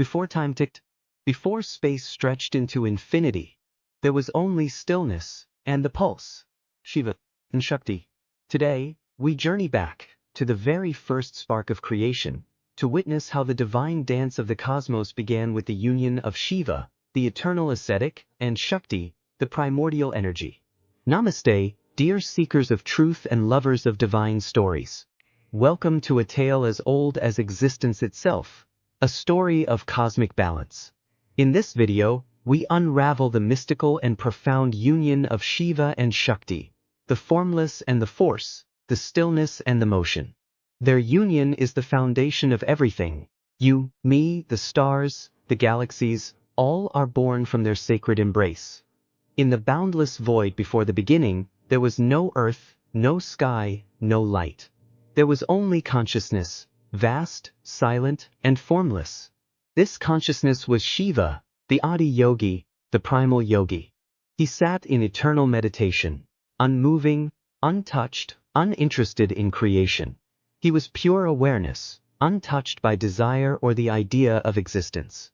Before time ticked, before space stretched into infinity, there was only stillness and the pulse, Shiva and Shakti. Today, we journey back to the very first spark of creation, to witness how the divine dance of the cosmos began with the union of Shiva, the eternal ascetic, and Shakti, the primordial energy. Namaste, dear seekers of truth and lovers of divine stories. Welcome to a tale as old as existence itself, a story of cosmic balance. In this video, we unravel the mystical and profound union of Shiva and Shakti, the formless and the force, the stillness and the motion. Their union is the foundation of everything. You, me, the stars, the galaxies, all are born from their sacred embrace. In the boundless void before the beginning, there was no earth, no sky, no light. There was only consciousness, vast, silent, and formless. This consciousness was Shiva, the Adi Yogi, the primal yogi. He sat in eternal meditation, unmoving, untouched, uninterested in creation. He was pure awareness, untouched by desire or the idea of existence.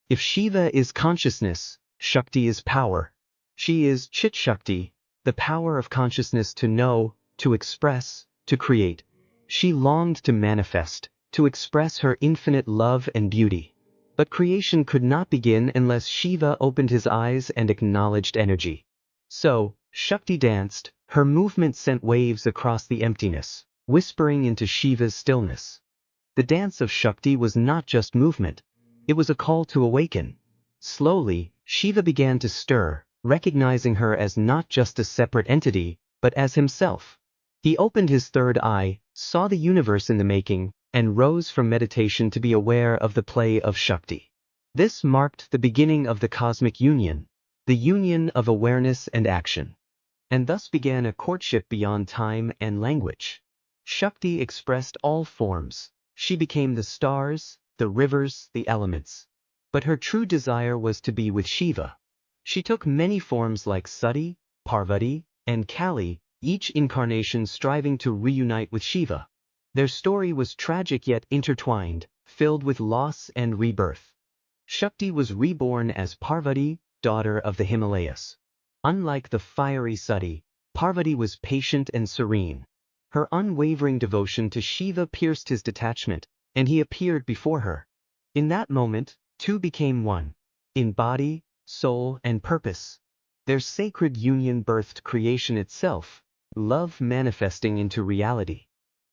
If Shiva is consciousness, Shakti is power. She is Chit Shakti, the power of consciousness to know, to express, to create. She longed to manifest, to express her infinite love and beauty. But creation could not begin unless Shiva opened his eyes and acknowledged energy. So, Shakti danced, her movement sent waves across the emptiness, whispering into Shiva's stillness. The dance of Shakti was not just movement, it was a call to awaken. Slowly, Shiva began to stir, recognizing her as not just a separate entity, but as himself. He opened his third eye, saw the universe in the making, and rose from meditation to be aware of the play of Shakti. This marked the beginning of the cosmic union, the union of awareness and action. And thus began a courtship beyond time and language. Shakti expressed all forms. She became the stars, the rivers, the elements. But her true desire was to be with Shiva. She took many forms like Sati, Parvati, and Kali, each incarnation striving to reunite with Shiva. Their story was tragic yet intertwined, filled with loss and rebirth. Shakti was reborn as Parvati, daughter of the Himalayas. Unlike the fiery Sati, Parvati was patient and serene. Her unwavering devotion to Shiva pierced his detachment, and he appeared before her. In that moment, two became one, in body, soul, and purpose. Their sacred union birthed creation itself, love manifesting into reality.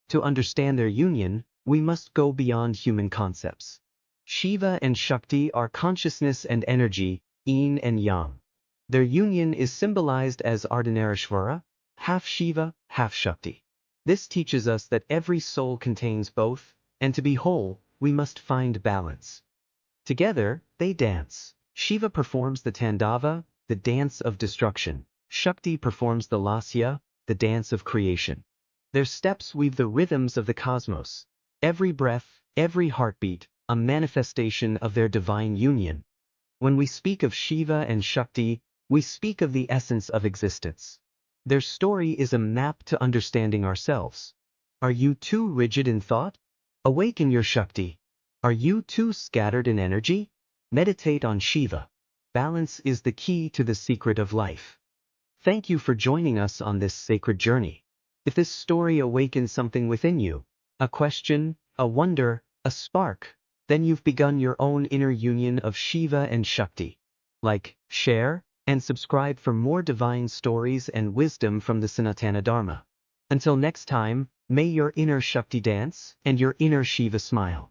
To understand their union, we must go beyond human concepts. Shiva and Shakti are consciousness and energy, yin and yang. Their union is symbolized as Ardhanarishvara, half Shiva, half Shakti. This teaches us that every soul contains both, and to be whole, we must find balance. Together, they dance. Shiva performs the Tandava, the dance of destruction. Shakti performs the Lasya, the dance of creation. Their steps weave the rhythms of the cosmos. Every breath, every heartbeat, a manifestation of their divine union. When we speak of Shiva and Shakti, we speak of the essence of existence. Their story is a map to understanding ourselves. Are you too rigid in thought? Awaken your Shakti. Are you too scattered in energy? Meditate on Shiva. Balance is the key to the secret of life. Thank you for joining us on this sacred journey. If this story awakens something within you, a question, a wonder, a spark, then you've begun your own inner union of Shiva and Shakti. Like, share, and subscribe for more divine stories and wisdom from the Sanatana Dharma. Until next time, may your inner Shakti dance and your inner Shiva smile.